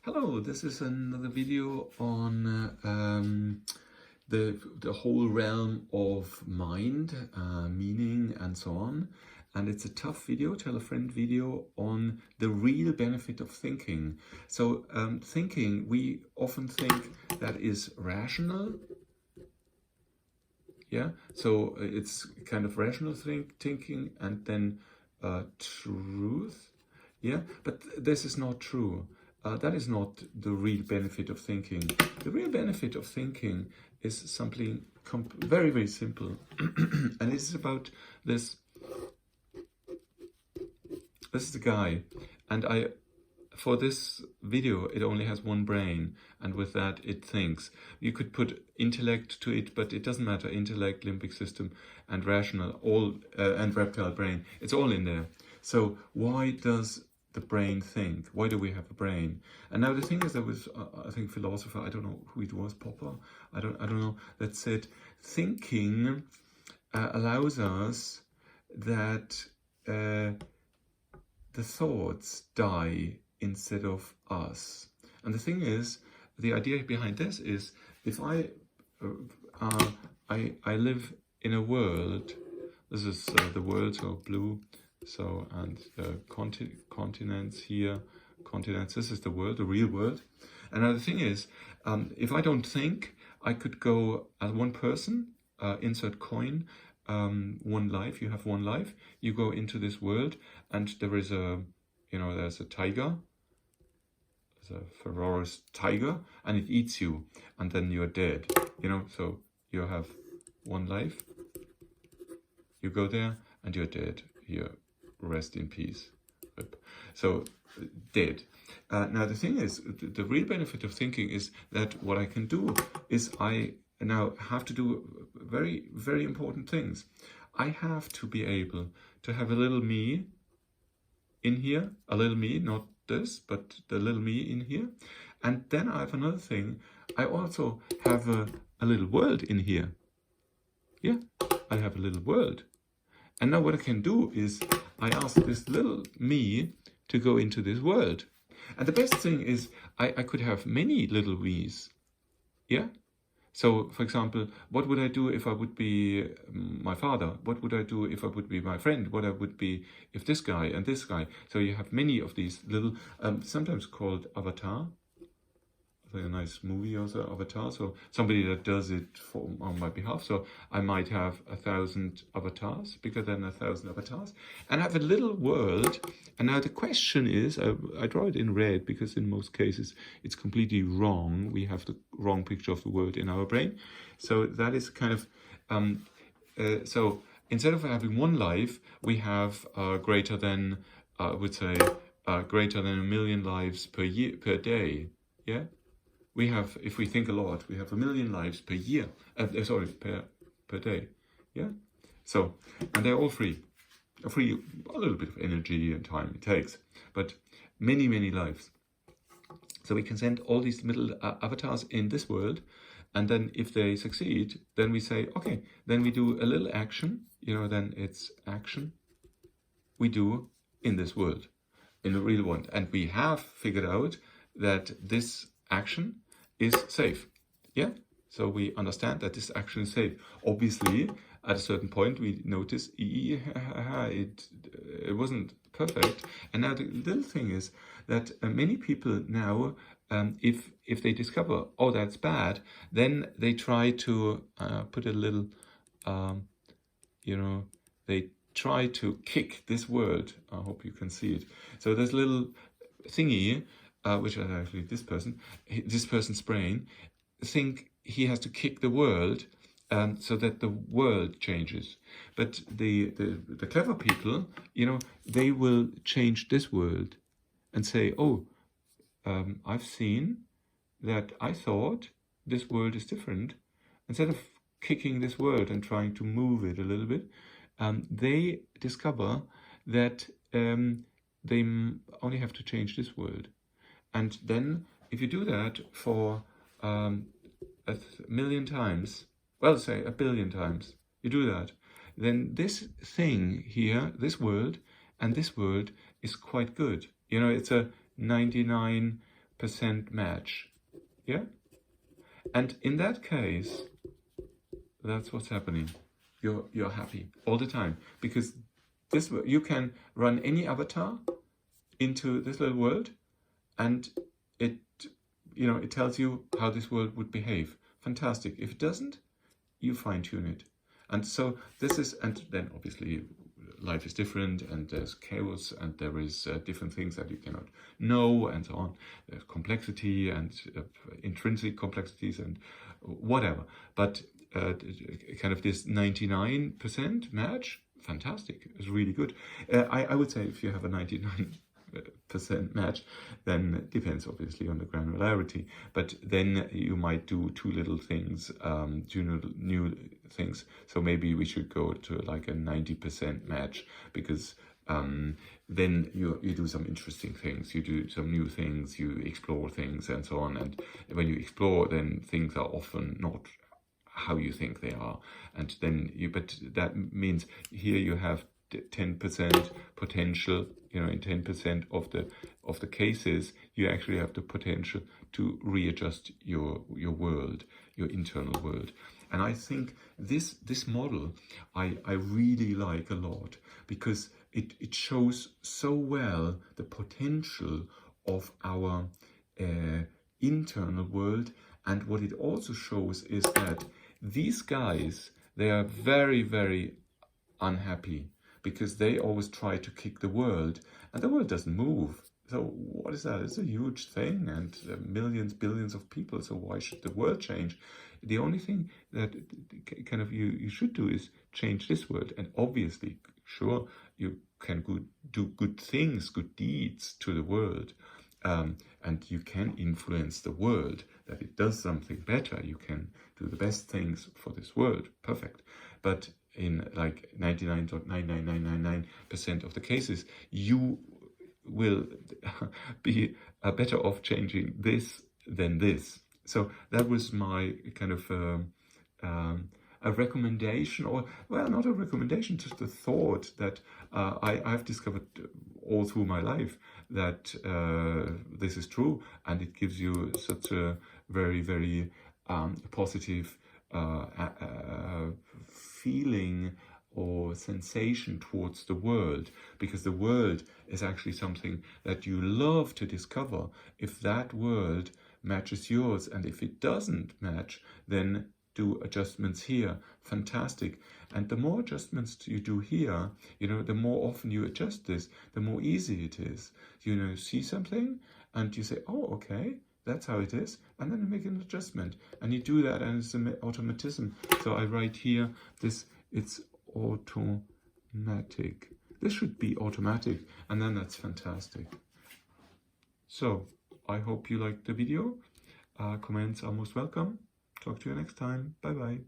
Hello, this is another video on the whole realm of mind, meaning, and so on. And it's a tough video, tell a friend video on the real benefit of thinking. So thinking, we often think that is rational. Yeah, so it's kind of rational thinking and then truth. Yeah, but this is not true. That is not the real benefit of thinking. The real benefit of thinking is something very, very simple. And it's about this. This is the guy. And for this video, it only has one brain. And with that, it thinks. You could put intellect to it, but it doesn't matter. Intellect, limbic system, and rational, and reptile brain. It's all in there. So why does the brain think? Why do we have a brain? And now the thing is, there was, I think, philosopher, I don't know who it was, Popper, I don't know, that said thinking allows us that the thoughts die instead of us. And the thing is, the idea behind this is, if I live in a world, this is the world, so blue, so, and the continents here, continents, this is the world, the real world. And now the thing is, if I don't think, I could go as one person, insert coin, one life, you have one life, you go into this world, and there is there's a tiger, there's a ferocious tiger, and it eats you, and then you're dead, so you have one life, you go there, and you're dead, here, rest in peace. So, dead. Now the thing is, the real benefit of thinking is that what I can do is I now have to do very, very important things. I have to be able to have a little me in here, a little me, not this, but the little me in here. And then I have another thing. I also have a little world in here. Yeah, I have a little world. And now what I can do is I ask this little me to go into this world. And the best thing is I could have many little me's. Yeah? So, for example, what would I do if I would be my father? What would I do if I would be my friend? What I would be if this guy and this guy. So you have many of these little, sometimes called avatar. Like a nice movie also, Avatar, so somebody that does it on my behalf. So I might have 1,000 avatars, bigger than 1,000 avatars, and I have a little world. And now the question is, I draw it in red because in most cases it's completely wrong. We have the wrong picture of the world in our brain. So that is kind of, so instead of having one life, we have greater than, I would say, greater than 1 million lives per day, yeah? We have, if we think a lot, we have 1 million lives per year, per day, yeah? So, and they're all free. Free, a little bit of energy and time it takes, but many, many lives. So we can send all these little avatars in this world, and then if they succeed, then we say, okay, then we do a little action, then it's action we do in this world, in the real world. And we have figured out that this action is safe. Yeah? So we understand that this action is safe. Obviously, at a certain point, we notice it wasn't perfect. And now the little thing is that many people now, if they discover, oh, that's bad, then they try to put a little, they try to kick this world. I hope you can see it. So there's a little thingy, which is actually this person's brain, think he has to kick the world so that the world changes. But the clever people, they will change this world and say, oh, I've seen that I thought this world is different. Instead of kicking this world and trying to move it a little bit, they discover that they only have to change this world. And then, if you do that for 1,000,000 times, well, say 1,000,000,000 times, you do that, then this thing here, this world, and this world is quite good. It's a 99 90% match. Yeah? And in that case, that's what's happening. You're happy all the time, because this, you can run any avatar into this little world, and it, it tells you how this world would behave. Fantastic. If it doesn't, you fine tune it. And so this is, and then obviously life is different, and there's chaos, and there is different things that you cannot know, and so on. There's complexity and intrinsic complexities and whatever. But kind of this 99% match, fantastic. It's really good. I would say if you have a 99% match, then it depends obviously on the granularity, but then you might do two little things, new things. So maybe we should go to like a 90% match, because then you do some interesting things, you do some new things, you explore things and so on. And when you explore, then things are often not how you think they are. And then but that means here you have 10% potential, in 10% of the cases, you actually have the potential to readjust your world, your internal world. And I think this model I really like a lot, because it shows so well the potential of our internal world. And what it also shows is that these guys, they are very, very unhappy, because they always try to kick the world, and the world doesn't move. So what is that? It's a huge thing, and millions, billions of people. So why should the world change? The only thing that kind of you should do is change this world. And obviously, sure, you can do good things, good deeds to the world. And you can influence the world, that it does something better. You can do the best things for this world. Perfect. But in like 99.99999% of the cases, you will be better off changing this than this. So that was my kind of a recommendation, or, well, not a recommendation, just a thought that I've discovered all through my life, that this is true, and it gives you such a very, very positive feeling or sensation towards the world, because the world is actually something that you love to discover. If that world matches yours, and if it doesn't match, then do adjustments here. Fantastic. And the more adjustments you do here, the more often you adjust this, the more easy it is. See something and you say, oh, okay, that's how it is, and then you make an adjustment, and you do that, and it's an automatism. So I write here, it's automatic. This should be automatic, and then that's fantastic. So I hope you liked the video. Comments are most welcome. Talk to you next time. Bye bye.